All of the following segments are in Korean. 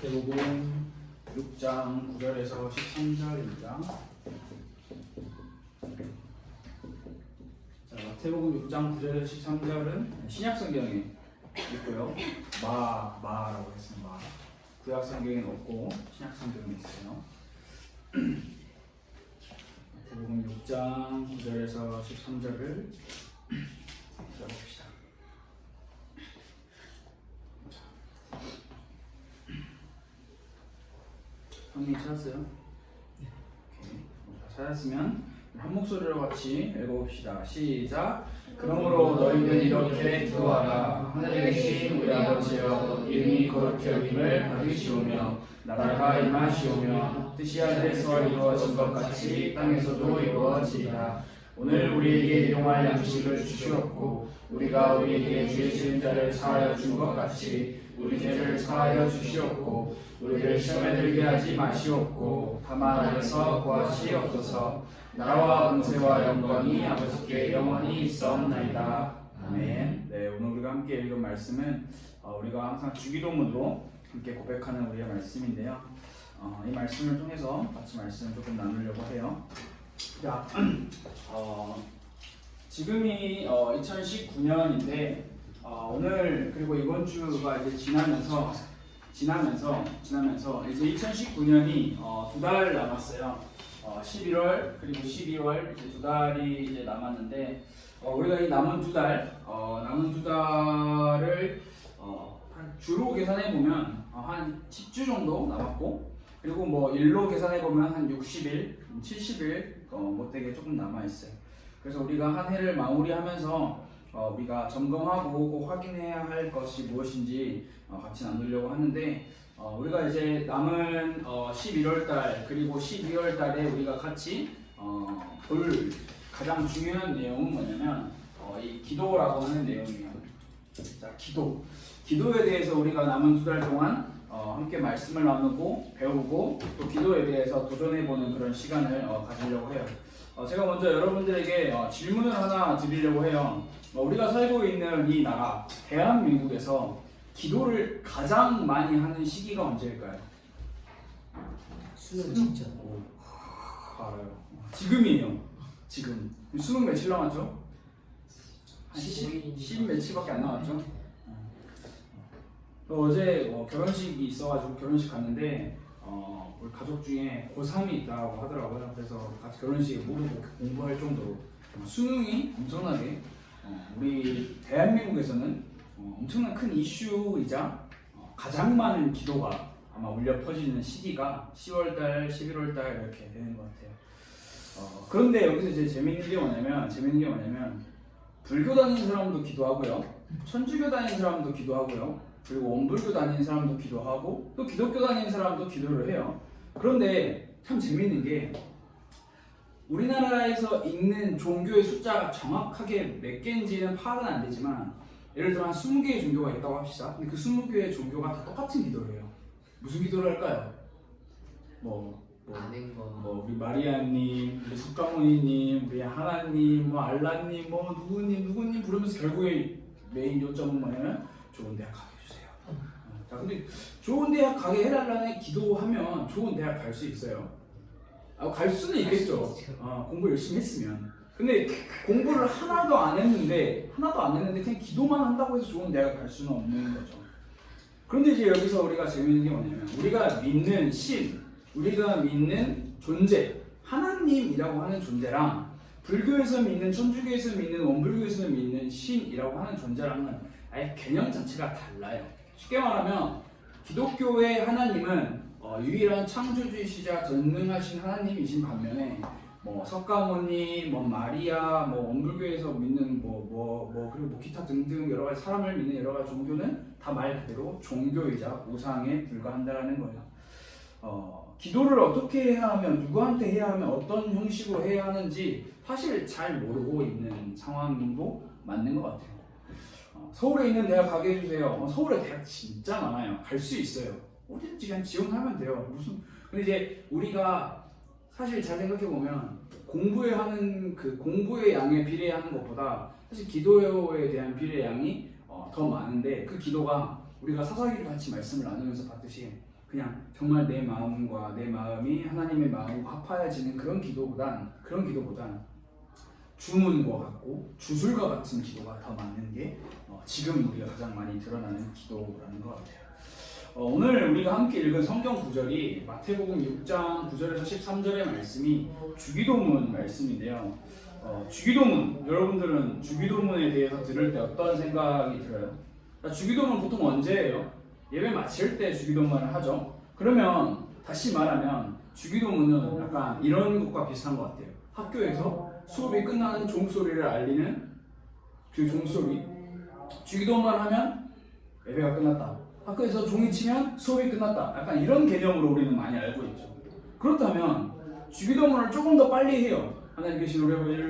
마태복음 6장 9절에서 13절입니다. 자, 마태복음 6장 9절에서 13절은 신약 성경에 있고요. 마라고 했습니다. 구약 성경에는 없고 신약 성경에 있어요. 마태복음 6장 9절에서 13절을 읽어봅시다. 성경 찾았어요? 오케이. 찾았으면 한 목소리로 같이 읽어봅시다. 시작. 그러므로 너희는 이렇게 기도하라. 하늘에 계신 우리 아버지여, 이름이 거룩히 여김을 받으시오며 나라가 임하시오며 뜻이 하늘에서 이루어진 것 같이 땅에서도 이루어지리라. 오늘 우리에게 일용할 양식을 주시옵고 우리가 우리에게 죄 지은 자를 사하여 준 것 같이 우리 죄를 사하여 주시옵고 우리를 시험에 들게 하지 마시옵고 다만 악에서 구하시옵소서. 나라와 권세와 영광이 아버지께 영원히 있사옵나이다. 아멘. 네, 오늘 우리가 함께 읽은 말씀은 우리가 항상 주기도문으로 함께 고백하는 우리의 말씀인데요. 이 말씀을 통해서 같이 말씀을 조금 나누려고 해요. 자, 지금이 2019년인데 오늘 그리고 이번 주가 이제 지나면서 이제 2019년이 두 달 남았어요. 11월 그리고 12월 이제 두 달이 이제 남았는데 우리가 이 남은 두 달을 주로 계산해 보면 한 10주 정도 남았고, 그리고 뭐 일로 계산해 보면 한 60일, 70일 못되게 조금 남아 있어요. 그래서 우리가 한 해를 마무리하면서 우리가 점검하고 꼭 확인해야 할 것이 무엇인지 같이 나누려고 하는데, 우리가 이제 남은 11월달 그리고 12월달에 우리가 같이 볼 가장 중요한 내용은 뭐냐면 이 기도라고 하는 내용이에요. 자, 기도에 대해서 우리가 남은 두 달 동안 함께 말씀을 나누고 배우고 또 기도에 대해서 도전해보는 그런 시간을 가지려고 해요. 제가 먼저 여러분들에게 질문을 하나 드리려고 해요. 우리가 살고 있는 이 나라 대한민국에서 기도를 가장 많이 하는 시기가 언제일까요? 수능 직전. 알아요. 지금이에요. 지금 수능 며칠 남았죠? 한 10 며칠밖에 안 남았죠? 어제 결혼식이 있어가지고 결혼식 갔는데 우리 가족 중에 고3이 있다고 하더라고요. 그래서 같이 결혼식에 모르고 공부할 정도로 수능이 엄청나게 우리 대한민국에서는 엄청난 큰 이슈이자 가장 많은 기도가 아마 울려 퍼지는 시기가 10월달, 11월달 이렇게 되는 것 같아요. 그런데 여기서 이제 재밌는 게 뭐냐면 불교 다니는 사람도 기도하고요, 천주교 다니는 사람도 기도하고요, 그리고 원불교 다니는 사람도 기도하고 또 기독교 다니는 사람도 기도를 해요. 그런데 참 재밌는 게 우리나라에서 있는 종교의 숫자가 정확하게 몇 개인지는 파악은 안 되지만, 예를 들어 한 20개의 종교가 있다고 합시다. 근데 그 20개의 종교가 다 똑같은 기도를 해요. 무슨 기도를 할까요? 우리 마리아님, 우리 석가모니님, 우리 하나님, 알라님, 누구님 부르면서 결국에 메인 요점은 뭐냐면 좋은 대학 가게 해주세요. 자, 근데 좋은 대학 가게 해달라는 기도하면 좋은 대학 갈 수 있어요. 갈 수는 있겠죠. 공부 열심히 했으면. 근데 공부를 하나도 안 했는데 그냥 기도만 한다고 해서 좋은 대학 갈 수는 없는 거죠. 그런데 이제 여기서 우리가 재밌는 게 뭐냐면 우리가 믿는 신, 우리가 믿는 존재, 하나님이라고 하는 존재랑 불교에서 믿는, 천주교에서 믿는, 원불교에서 믿는 신이라고 하는 존재랑은 아예 개념 자체가 달라요. 쉽게 말하면 기독교의 하나님은 유일한 창조주이시자 전능하신 하나님이신 반면에 석가모니, 마리아, 원불교에서 믿는 그리고 기타 등등 여러 가지 사람을 믿는 여러 가지 종교는 다 말 그대로 종교이자 우상에 불과한다라는 거예요. 기도를 어떻게 해야 하면, 누구한테 해야 하면, 어떤 형식으로 해야 하는지 사실 잘 모르고 있는 상황도 맞는 것 같아요. 서울에 있는 대학 가게 해주세요. 서울에 대학 진짜 많아요. 갈 수 있어요. 어디든지 그냥 지원하면 돼요. 근데 이제 우리가 사실 잘 생각해 보면 공부의 양에 비례하는 것보다 사실 기도에 대한 비례의 양이 더 많은데, 그 기도가 우리가 사사기를 같이 말씀을 나누면서 봤듯이 그냥 정말 내 마음과 내 마음이 하나님의 마음과 합하여지는 그런 기도보단 주문과 같고 주술과 같은 기도가 더 맞는 게 지금 우리가 가장 많이 드러나는 기도라는 것 같아요. 오늘 우리가 함께 읽은 성경 구절이 마태복음 6장 9절에서 13절의 말씀이 주기도문 말씀인데요. 주기도문, 여러분들은 주기도문에 대해서 들을 때 어떤 생각이 들어요? 주기도문 보통 언제예요? 예배 마칠 때 주기도문을 하죠. 그러면 다시 말하면 주기도문은 약간 이런 것과 비슷한 것 같아요. 학교에서 수업이 끝나는 종소리를 알리는 그 종소리. 주기도문만 하면 예배가 끝났다. 학교에서 종이 치면 수업이 끝났다. 약간 이런 개념으로 우리는 많이 알고 있죠. 그렇다면 주기도문을 조금 더 빨리 해요. 하나님 계신 우리 아버지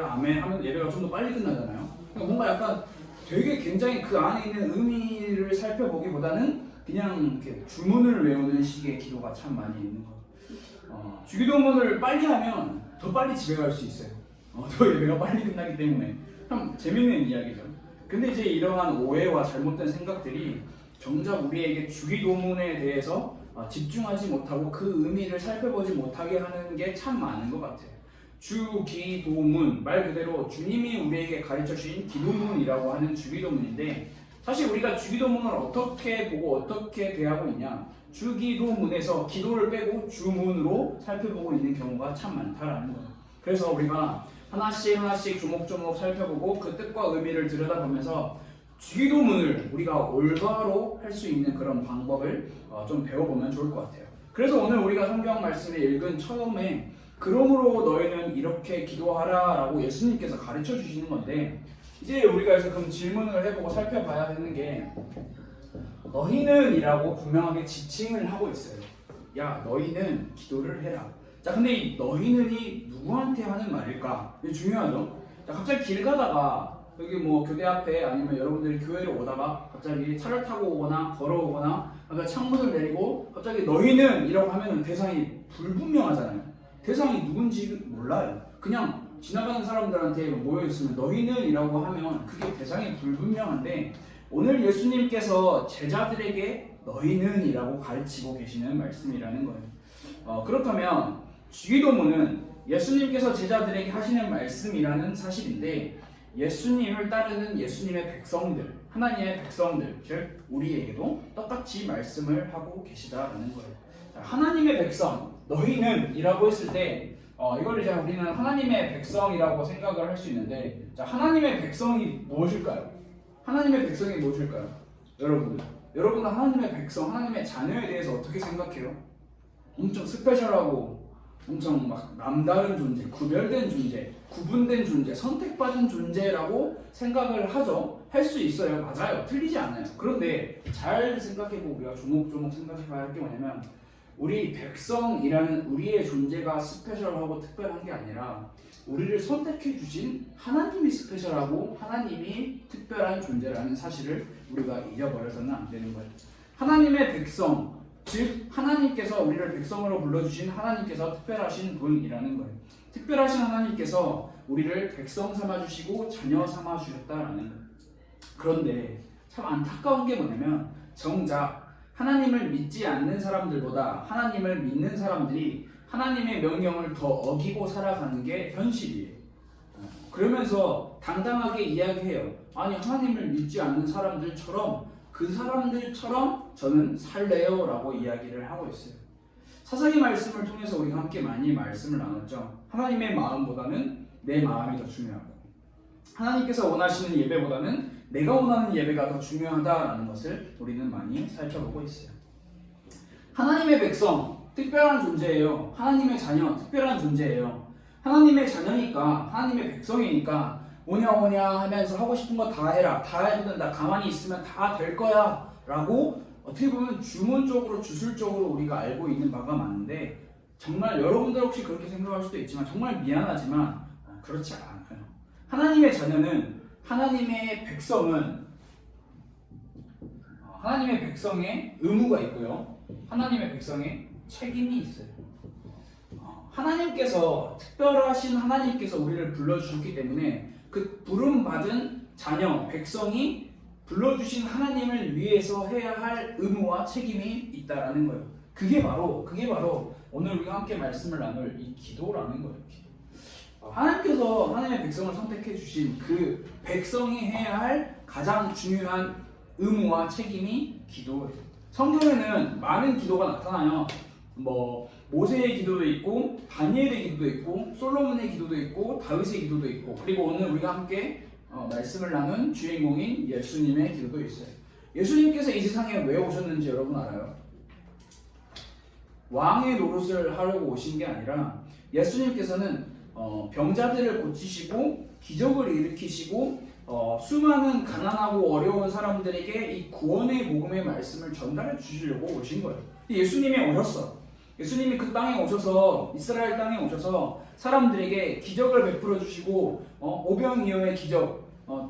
아멘 하면 예배가 좀 더 빨리 끝나잖아요. 그러니까 뭔가 약간 되게 굉장히 그 안에 있는 의미를 살펴보기보다는 그냥 이렇게 주문을 외우는 식의 기도가 참 많이 있는 것 같아요. 주기도문을 빨리 하면 더 빨리 집에 갈 수 있어요. 더 예배가 빨리 끝나기 때문에 참 재밌는 이야기죠. 근데 이제 이러한 오해와 잘못된 생각들이 정작 우리에게 주기도문에 대해서 집중하지 못하고 그 의미를 살펴보지 못하게 하는 게 참 많은 것 같아요. 주기도문, 말 그대로 주님이 우리에게 가르쳐 주신 기도문이라고 하는 주기도문인데, 사실 우리가 주기도문을 어떻게 보고 어떻게 대하고 있냐, 주기도문에서 기도를 빼고 주문으로 살펴보고 있는 경우가 참 많다라는 거예요. 그래서 우리가 하나씩 조목조목 살펴보고 그 뜻과 의미를 들여다보면서 주기도문을 우리가 올바로 할 수 있는 그런 방법을 좀 배워보면 좋을 것 같아요. 그래서 오늘 우리가 성경 말씀을 읽은 처음에 그러므로 너희는 이렇게 기도하라 라고 예수님께서 가르쳐 주시는 건데, 이제 우리가 여기서 그럼 질문을 해보고 살펴봐야 되는 게, 너희는 이라고 분명하게 지칭을 하고 있어요. 야, 너희는 기도를 해라. 자, 근데 이 너희는이 누구한테 하는 말일까? 이게 중요하죠. 자, 갑자기 길 가다가 여기 뭐 교대 앞에 아니면 여러분들이 교회로 오다가 갑자기 차를 타고 오거나 걸어오거나 창문을 내리고 갑자기 너희는 이라고 하면은 대상이 불분명하잖아요. 대상이 누군지 몰라요. 그냥 지나가는 사람들한테 모여있으면 너희는 이라고 하면 그게 대상이 불분명한데, 오늘 예수님께서 제자들에게 너희는 이라고 가르치고 계시는 말씀이라는 거예요. 그렇다면 주기도문은 예수님께서 제자들에게 하시는 말씀이라는 사실인데, 예수님을 따르는 예수님의 백성들, 하나님의 백성들, 즉 우리에게도 똑같이 말씀을 하고 계시다라는 거예요. 자, 하나님의 백성, 너희는 이라고 했을 때 이걸 이제 우리는 하나님의 백성이라고 생각을 할 수 있는데, 자, 하나님의 백성이 무엇일까요? 하나님의 백성이 무엇일까요? 여러분은 하나님의 백성, 하나님의 자녀에 대해서 어떻게 생각해요? 엄청 스페셜하고 엄청 막 남다른 존재, 구별된 존재, 구분된 존재, 선택받은 존재라고 생각을 하죠. 할 수 있어요. 맞아요. 틀리지 않아요. 그런데 잘 생각해보고 우리가 조목조목 생각해봐야 할 게 뭐냐면, 우리 백성이라는 우리의 존재가 스페셜하고 특별한 게 아니라 우리를 선택해 주신 하나님이 스페셜하고 하나님이 특별한 존재라는 사실을 우리가 잊어버려서는 안 되는 거예요. 하나님의 백성, 즉 하나님께서 우리를 백성으로 불러주신 하나님께서 특별하신 분이라는 거예요. 특별하신 하나님께서 우리를 백성 삼아주시고 자녀 삼아주셨다라는 거예요. 그런데 참 안타까운 게 뭐냐면, 정작 하나님을 믿지 않는 사람들보다 하나님을 믿는 사람들이 하나님의 명령을 더 어기고 살아가는 게 현실이에요. 그러면서 당당하게 이야기해요. 아니, 하나님을 믿지 않는 사람들처럼, 그 사람들처럼 저는 살래요 라고 이야기를 하고 있어요. 사사기 말씀을 통해서 우리가 함께 많이 말씀을 나눴죠. 하나님의 마음보다는 내 마음이 더 중요하고, 하나님께서 원하시는 예배보다는 내가 원하는 예배가 더 중요하다라는 것을 우리는 많이 살펴보고 있어요. 하나님의 백성, 특별한 존재예요. 하나님의 자녀, 특별한 존재예요. 하나님의 자녀니까, 하나님의 백성이니까 오냐 하면서 하고 싶은 거 다 해라, 다 해도 된다, 가만히 있으면 다 될 거야 라고 어떻게 보면 주문적으로, 주술적으로 우리가 알고 있는 바가 많은데, 정말 여러분들 혹시 그렇게 생각할 수도 있지만 정말 미안하지만 그렇지 않아요. 하나님의 자녀는, 하나님의 백성은 하나님의 백성의 의무가 있고요, 하나님의 백성의 책임이 있어요. 하나님께서, 특별하신 하나님께서 우리를 불러주셨기 때문에 그 부름받은 자녀, 백성이 불러주신 하나님을 위해서 해야 할 의무와 책임이 있다라는 거예요. 그게 바로 오늘 우리가 함께 말씀을 나눌 이 기도라는 거예요. 기도. 하나님께서 하나님의 백성을 선택해 주신 그 백성이 해야 할 가장 중요한 의무와 책임이 기도예요. 성경에는 많은 기도가 나타나요. 뭐 모세의 기도도 있고, 다니엘의 기도도 있고, 솔로몬의 기도도 있고, 다윗의 기도도 있고, 그리고 오늘 우리가 함께 말씀을 나눈 주인공인 예수님의 기도도 있어요. 예수님께서 이 세상에 왜 오셨는지 여러분 알아요? 왕의 노릇을 하려고 오신 게 아니라 예수님께서는 병자들을 고치시고 기적을 일으키시고 수많은 가난하고 어려운 사람들에게 이 구원의 복음의 말씀을 전달해 주시려고 오신 거예요. 예수님이 오셨어. 예수님이 그 땅에 오셔서, 이스라엘 땅에 오셔서 사람들에게 기적을 베풀어 주시고 오병이어의 기적,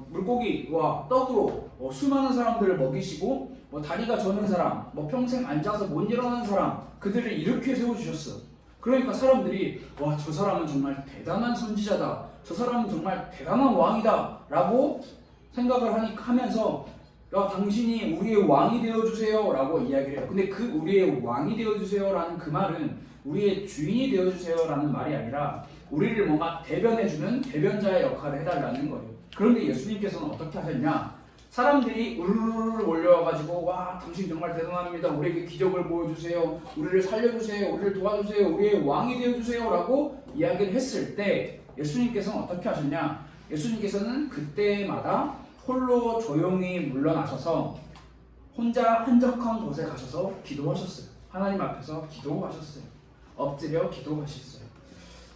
물고기와 떡으로 수많은 사람들을 먹이시고 다리가 저는 사람, 평생 앉아서 못 일어나는 사람, 그들을 일으켜 세워주셨어. 그러니까 사람들이 와, 저 사람은 정말 대단한 선지자다, 저 사람은 정말 대단한 왕이다 라고 생각을 하면서 야, 당신이 우리의 왕이 되어주세요 라고 이야기를 해요. 근데 그 우리의 왕이 되어주세요 라는 그 말은 우리의 주인이 되어주세요 라는 말이 아니라 우리를 뭔가 대변해주는 대변자의 역할을 해달라는 거예요. 그런데 예수님께서는 어떻게 하셨냐? 사람들이 우르르 몰려와가지고 와, 당신 정말 대단합니다, 우리에게 기적을 보여주세요, 우리를 살려주세요, 우리를 도와주세요, 우리의 왕이 되어주세요 라고 이야기를 했을 때 예수님께서는 어떻게 하셨냐? 예수님께서는 그때마다 홀로 조용히 물러나셔서 혼자 한적한 곳에 가셔서 기도하셨어요. 하나님 앞에서 기도하셨어요. 엎드려 기도하셨어요.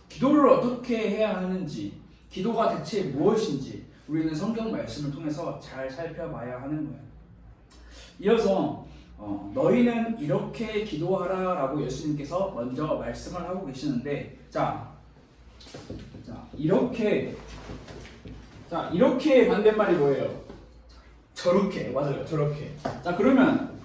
기도를 어떻게 해야 하는지, 기도가 대체 무엇인지 우리는 성경 말씀을 통해서 잘 살펴봐야 하는 거예요. 이어서 너희는 이렇게 기도하라 라고 예수님께서 먼저 말씀을 하고 계시는데, 이렇게 반대말이 뭐예요? 저렇게, 맞아요, 저렇게. 그러면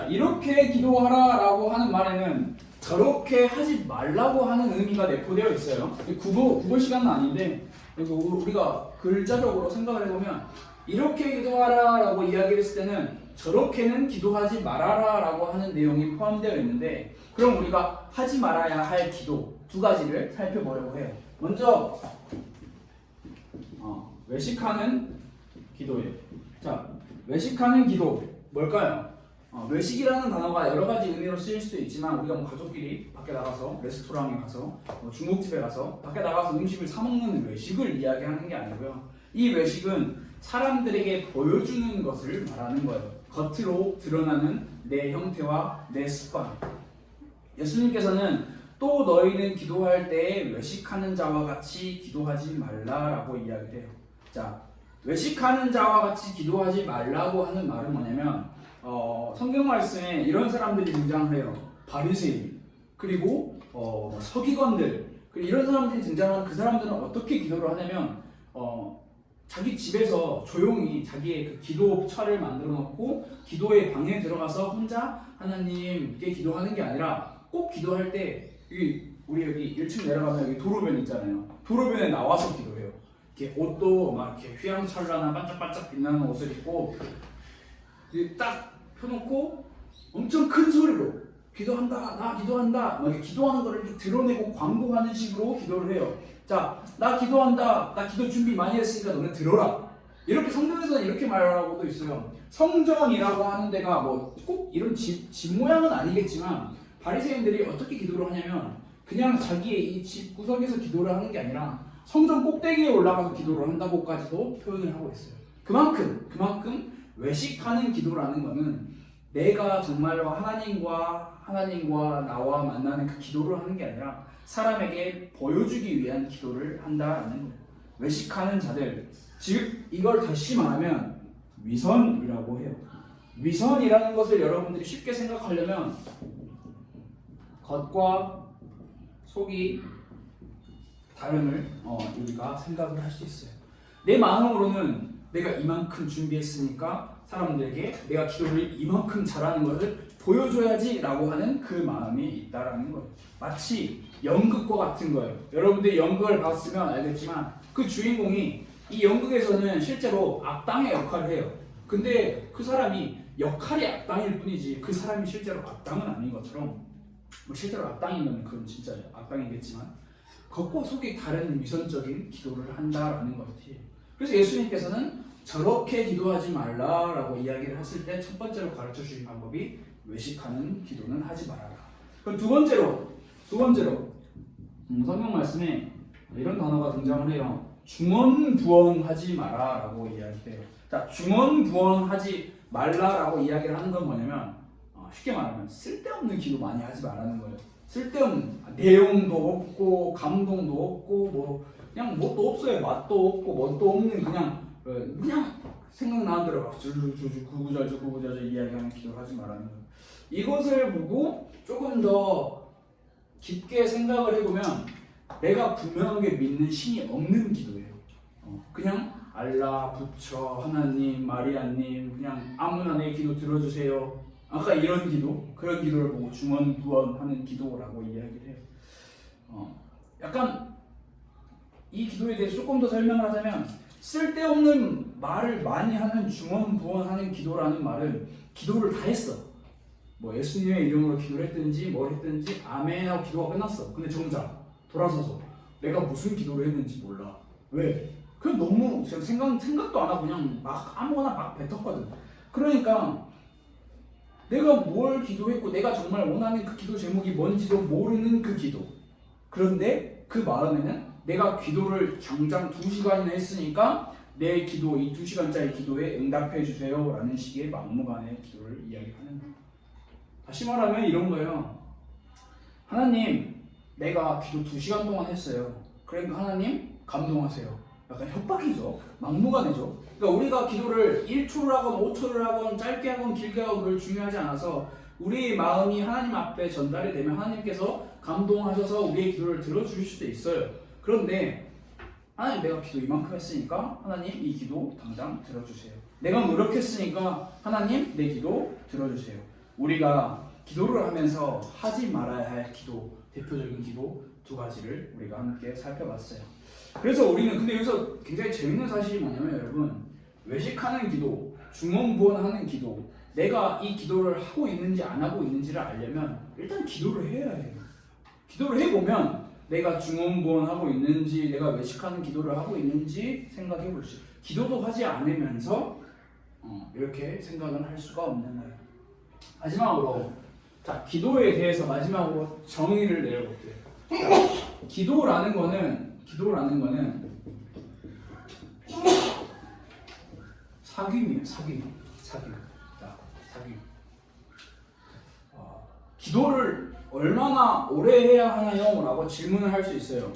이렇게 기도하라 라고 하는 말에는 저렇게 하지 말라고 하는 의미가 내포되어 있어요. 국어 시간은 아닌데 우리가 글자적으로 생각을 해보면 이렇게 기도하라 라고 이야기를 했을 때는 저렇게는 기도하지 말아라 라고 하는 내용이 포함되어 있는데, 그럼 우리가 하지 말아야 할 기도 두 가지를 살펴보려고 해요. 먼저 외식하는 기도예요. 외식하는 기도 뭘까요? 외식이라는 단어가 여러 가지 의미로 쓰일 수도 있지만 우리가 가족끼리 밖에 나가서 레스토랑에 가서 중국집에 가서 밖에 나가서 음식을 사 먹는 외식을 이야기하는 게 아니고요. 이 외식은 사람들에게 보여주는 것을 말하는 거예요. 겉으로 드러나는 내 형태와 내 습관. 예수님께서는 또 너희는 기도할 때 외식하는 자와 같이 기도하지 말라라고 이야기해요. 외식하는 자와 같이 기도하지 말라고 하는 말은 뭐냐면 성경 말씀에 이런 사람들이 등장해요. 바리새인, 그리고 서기관들, 그리고 이런 사람들이 등장하는 그 사람들은 어떻게 기도를 하냐면 자기 집에서 조용히 자기의 그 기도처를 만들어 놓고 기도의 방에 들어가서 혼자 하나님께 기도하는 게 아니라 꼭 기도할 때 우리 여기 1층 내려가면 여기 도로변 있잖아요. 도로변에 나와서 기도해요. 이렇게 옷도 막 이렇게 휘황찬란한 반짝반짝 빛나는 옷을 입고 딱 펴놓고 엄청 큰 소리로 기도한다, 나 기도한다, 막 이렇게 기도하는 거를 이렇게 드러내고 광고하는 식으로 기도를 해요. 나 기도한다, 나 기도 준비 많이 했으니까 너네 들어라. 이렇게 성경에서는 이렇게 말하고도 있어요. 성전이라고 하는 데가 꼭 이런 집 모양은 아니겠지만 바리새인들이 어떻게 기도를 하냐면 그냥 자기의 이 집 구석에서 기도를 하는 게 아니라 성전 꼭대기에 올라가서 기도를 한다고까지도 표현을 하고 있어요. 그만큼 외식하는 기도라는 거는 내가 정말로 하나님과 나와 만나는 그 기도를 하는 게 아니라 사람에게 보여주기 위한 기도를 한다라는 거예요. 외식하는 자들, 즉 이걸 다시 말하면 위선이라고 해요. 위선이라는 것을 여러분들이 쉽게 생각하려면 겉과 속이 다름을 우리가 생각을 할 수 있어요. 내 마음으로는 내가 이만큼 준비했으니까 사람들에게 내가 기도를 이만큼 잘하는 것을 보여줘야지 라고 하는 그 마음이 있다라는 거예요. 마치 연극과 같은 거예요. 여러분들이 연극을 봤으면 알겠지만 그 주인공이 이 연극에서는 실제로 악당의 역할을 해요. 근데 그 사람이 역할이 악당일 뿐이지 그 사람이 실제로 악당은 아닌 것처럼, 뭐 실제로 악당이면 그건 진짜 악당이겠지만 겉과 속이 다른 위선적인 기도를 한다라는 거지. 그래서 예수님께서는 저렇게 기도하지 말라라고 이야기를 했을 때 첫 번째로 가르쳐 주신 방법이 외식하는 기도는 하지 말아라. 그럼 두 번째로 성경 말씀에 이런 단어가 등장을 해요. 중언부언하지 마라라고 이야기해요. 자, 중언부언하지 말라라고 이야기를 하는 건 뭐냐면 쉽게 말하면 쓸데없는 기도 많이 하지 말라는 거예요. 쓸데없는 내용도 없고 감동도 없고 뭐 그냥 뭣도 없어요. 맛도 없고 뭣도 없는 그냥 생각나는 대로 막 줄줄줄줄 구구절절 이야기하는 기도를 하지 말라는 거예요. 이것을 보고 조금 더 깊게 생각을 해보면 내가 분명하게 믿는 신이 없는 기도예요. 그냥 알라, 부처, 하나님, 마리아님 그냥 아무나 내 기도 들어주세요. 아까 이런 기도, 그런 기도를 보고 중언부언하는 기도라고 이야기를 해요. 약간 이 기도에 대해서 조금 더 설명을 하자면 쓸데없는 말을 많이 하는 중언부언하는 기도라는 말은 기도를 다 했어. 뭐 예수님의 이름으로 기도를 했든지 뭘 했든지 아멘 하고 기도가 끝났어. 근데 정작 돌아서서 내가 무슨 기도를 했는지 몰라. 왜? 그냥 너무 생각도 안 하고 그냥 막 아무거나 막 뱉었거든. 그러니까 내가 뭘 기도했고 내가 정말 원하는 그 기도 제목이 뭔지도 모르는 그 기도. 그런데 그 마음에는 내가 기도를 당장 2시간이나 했으니까 내 기도, 이 2시간짜리 기도에 응답해 주세요 라는 식의 막무가내 기도를 이야기하는 거예요. 다시 말하면 이런 거예요. 하나님, 내가 기도 2시간 동안 했어요. 그러니까 하나님 감동하세요. 약간 협박이죠. 막무가내죠. 그러니까 우리가 기도를 1초를 하건 5초를 하건 짧게 하건 길게 하건 그걸 중요하지 않아서 우리 마음이 하나님 앞에 전달이 되면 하나님께서 감동하셔서 우리의 기도를 들어주실 수도 있어요. 그런데 하나님, 내가 기도 이만큼 했으니까 하나님 이 기도 당장 들어주세요. 내가 노력했으니까 하나님 내 기도 들어주세요. 우리가 기도를 하면서 하지 말아야 할 기도, 대표적인 기도 2가지를 우리가 함께 살펴봤어요. 그래서 우리는 근데 여기서 굉장히 재밌는 사실이 뭐냐면 여러분, 외식하는 기도, 중언부언하는 기도, 내가 이 기도를 하고 있는지 안 하고 있는지를 알려면 일단 기도를 해야 해요. 기도를 해보면 내가 중언부언하고 있는지 내가 외식하는 기도를 하고 있는지 생각해 볼 수 있어요. 기도도 하지 않으면서 이렇게 생각은 할 수가 없는 거예요. 마지막으로 자, 기도에 대해서 마지막으로 정의를 내려볼게요. 기도라는 거는 사귐이에요. 사귐. 자, 사귐. 기도를 얼마나 오래 해야 하나요? 라고 질문을 할 수 있어요.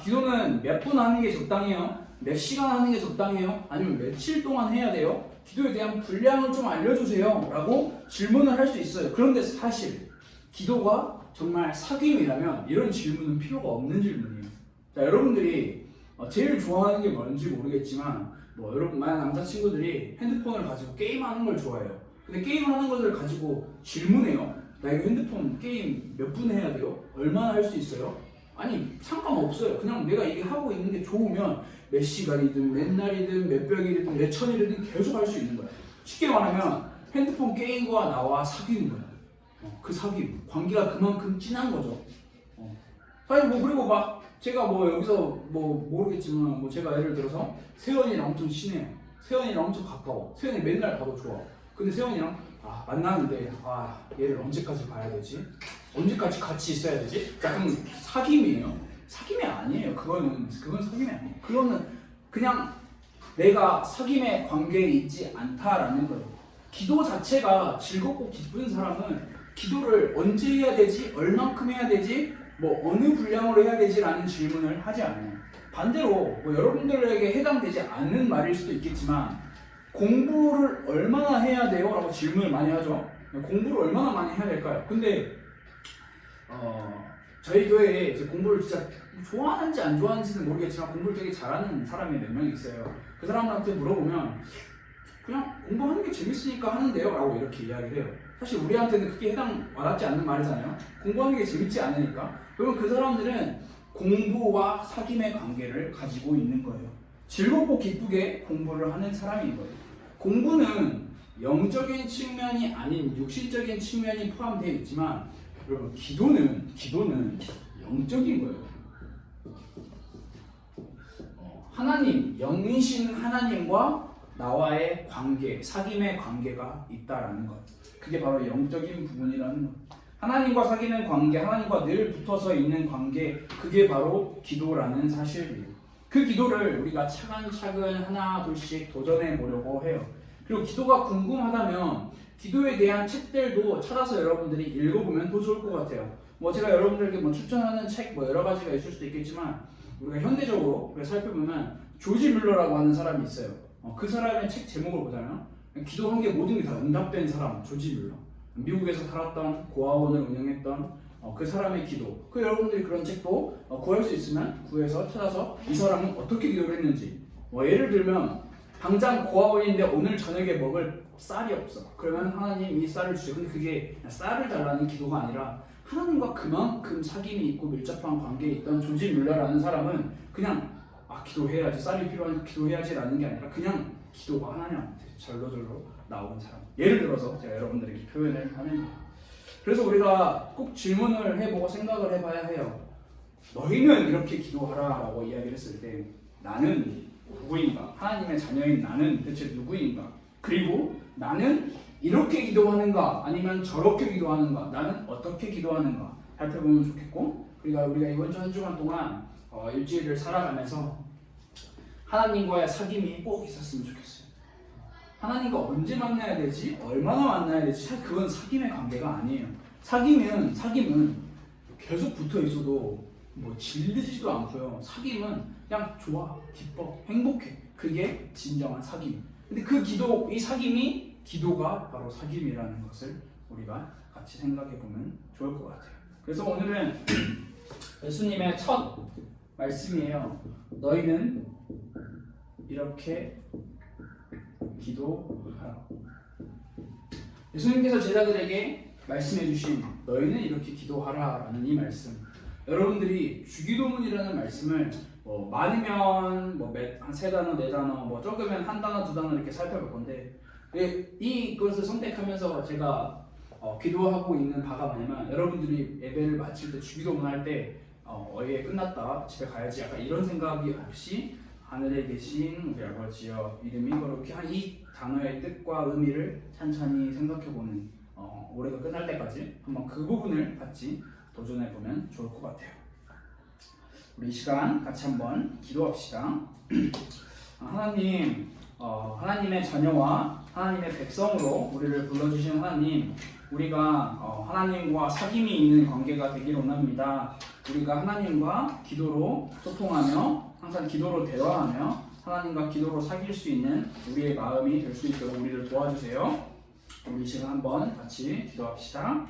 기도는 몇 분 하는 게 적당해요? 몇 시간 하는 게 적당해요? 아니면 며칠 동안 해야 돼요? 기도에 대한 분량을 좀 알려주세요 라고 질문을 할 수 있어요. 그런데 사실 기도가 정말 사귐이라면 이런 질문은 필요가 없는 질문이에요. 자, 여러분들이 제일 좋아하는 게 뭔지 모르겠지만 여러분 만약 남자친구들이 핸드폰을 가지고 게임하는 걸 좋아해요. 근데 게임하는 것을 가지고 질문해요. 나 이거 핸드폰 게임 몇 분 해야 돼요? 얼마나 할 수 있어요? 아니 상관없어요. 그냥 내가 이게 하고 있는 게 좋으면 몇 시간이든 몇 날이든 몇 백일이든 몇 천일이든 계속 할 수 있는 거야. 쉽게 말하면 핸드폰 게임과 나와 사귀는 거야. 그 사귐, 관계가 그만큼 진한 거죠. 사실 그리고 막 제가 여기서 모르겠지만 제가 예를 들어서 세연이랑 엄청 친해요. 세연이랑 엄청 가까워. 세연이 맨날 봐도 좋아. 근데 세연이랑 만나는데 얘를 언제까지 봐야 되지? 언제까지 같이 있어야 되지? 그럼 사귐이에요? 사귐이 아니에요. 그건 사귐이 아니에요. 그거는 그냥 내가 사귐의 관계에 있지 않다라는 거예요. 기도 자체가 즐겁고 기쁜 사람은 기도를 언제 해야 되지? 얼만큼 해야 되지? 어느 분량으로 해야 되지? 라는 질문을 하지 않아요. 반대로 여러분들에게 해당되지 않는 말일 수도 있겠지만 공부를 얼마나 해야 돼요? 라고 질문을 많이 하죠. 공부를 얼마나 많이 해야 될까요? 근데 저희 교회에 이제 공부를 진짜 좋아하는지 안 좋아하는지는 모르겠지만 공부를 되게 잘하는 사람이 몇 명 있어요. 그 사람한테 물어보면 그냥 공부하는 게 재밌으니까 하는데요? 라고 이렇게 이야기를 해요. 사실 우리한테는 그게 와닿지 않는 말이잖아요. 공부하는 게 재밌지 않으니까. 그러면 그 사람들은 공부와 사귐의 관계를 가지고 있는 거예요. 즐겁고 기쁘게 공부를 하는 사람인 거예요. 공부는 영적인 측면이 아닌 육신적인 측면이 포함되어 있지만 여러분 기도는 영적인 거예요. 하나님, 영이신 하나님과 나와의 관계, 사귐의 관계가 있다라는 것. 그게 바로 영적인 부분이라는 것. 하나님과 사귀는 관계, 하나님과 늘 붙어서 있는 관계, 그게 바로 기도라는 사실이에요. 그 기도를 우리가 차근차근 하나 둘씩 도전해 보려고 해요. 그리고 기도가 궁금하다면 기도에 대한 책들도 찾아서 여러분들이 읽어보면 더 좋을 것 같아요. 뭐 제가 여러분들에게 뭐 추천하는 책 뭐 여러 가지가 있을 수도 있겠지만 우리가 현대적으로 살펴보면 조지 뮬러라고 하는 사람이 있어요. 그 사람의 책 제목을 보자면 기도한 게 모든 게 다 응답된 사람, 조지 뮬러. 미국에서 살았던 고아원을 운영했던 그 사람의 기도. 그 여러분들이 그런 책도 구할 수 있으면 구해서 찾아서 이 사람은 어떻게 기도를 했는지. 예를 들면 당장 고아원인데 오늘 저녁에 먹을 쌀이 없어. 그러면 하나님 이 쌀을 주세요. 근데 그게 쌀을 달라는 기도가 아니라 하나님과 그만큼 사귐이 있고 밀접한 관계에 있던 조지 뮬러라는 사람은 그냥 기도해야지, 쌀이 필요하니까 기도해야지 라는 게 아니라 그냥 기도가 하나님한테 절로절로 나오는 사람. 예를 들어서 제가 여러분들에게 표현을 하는 거예요. 그래서 우리가 꼭 질문을 해보고 생각을 해봐야 해요. 너희는 이렇게 기도하라 라고 이야기를 했을 때 나는 누구인가? 하나님의 자녀인 나는 대체 누구인가? 그리고 나는 이렇게 기도하는가? 아니면 저렇게 기도하는가? 나는 어떻게 기도하는가? 살펴보면 좋겠고, 우리가 이번 주 한 주간 동안 일주일을 살아가면서 하나님과의 사귐이 꼭 있었으면 좋겠어요. 하나님과 언제 만나야 되지? 얼마나 만나야 되지? 사실 그건 사귐의 관계가 아니에요. 사귐은 계속 붙어 있어도 뭐 질리지도 않고요. 사귐은 그냥 좋아, 기뻐, 행복해. 그게 진정한 사귐. 근데 그 기도, 이 사귐이 기도가 바로 사귐이라는 것을 우리가 같이 생각해 보면 좋을 것 같아요. 그래서 오늘은 예수님의 첫 말씀이에요. 너희는 이렇게 기도하라. 예수님께서 제자들에게 말씀해 주신 너희는 이렇게 기도하라 라는 이 말씀, 여러분들이 주기도문이라는 말씀을 많으면 한 3단어, 4단어, 적으면 1단어, 2단어 이렇게 살펴볼 건데 이것을 선택하면서 제가 기도하고 있는 바가 뭐냐면 여러분들이 예배를 마칠 때 주기도문 할 때 예 끝났다 집에 가야지 약간 이런 생각이 없이 하늘에 계신 우리 아버지여 이름이 거룩히 한 이 단어의 뜻과 의미를 찬찬히 생각해보는 올해가 끝날 때까지 한번 그 부분을 같이 도전해보면 좋을 것 같아요. 우리 이 시간 같이 한번 기도합시다. 하나님, 하나님의 자녀와 하나님의 백성으로 우리를 불러주신 하나님, 우리가 하나님과 사귐이 있는 관계가 되길 원합니다. 우리가 하나님과 기도로 소통하며 항상 기도로 대화하며 하나님과 기도로 사귈 수 있는 우리의 마음이 될 수 있도록 우리를 도와주세요. 우리 이 시간 한번 같이 기도합시다.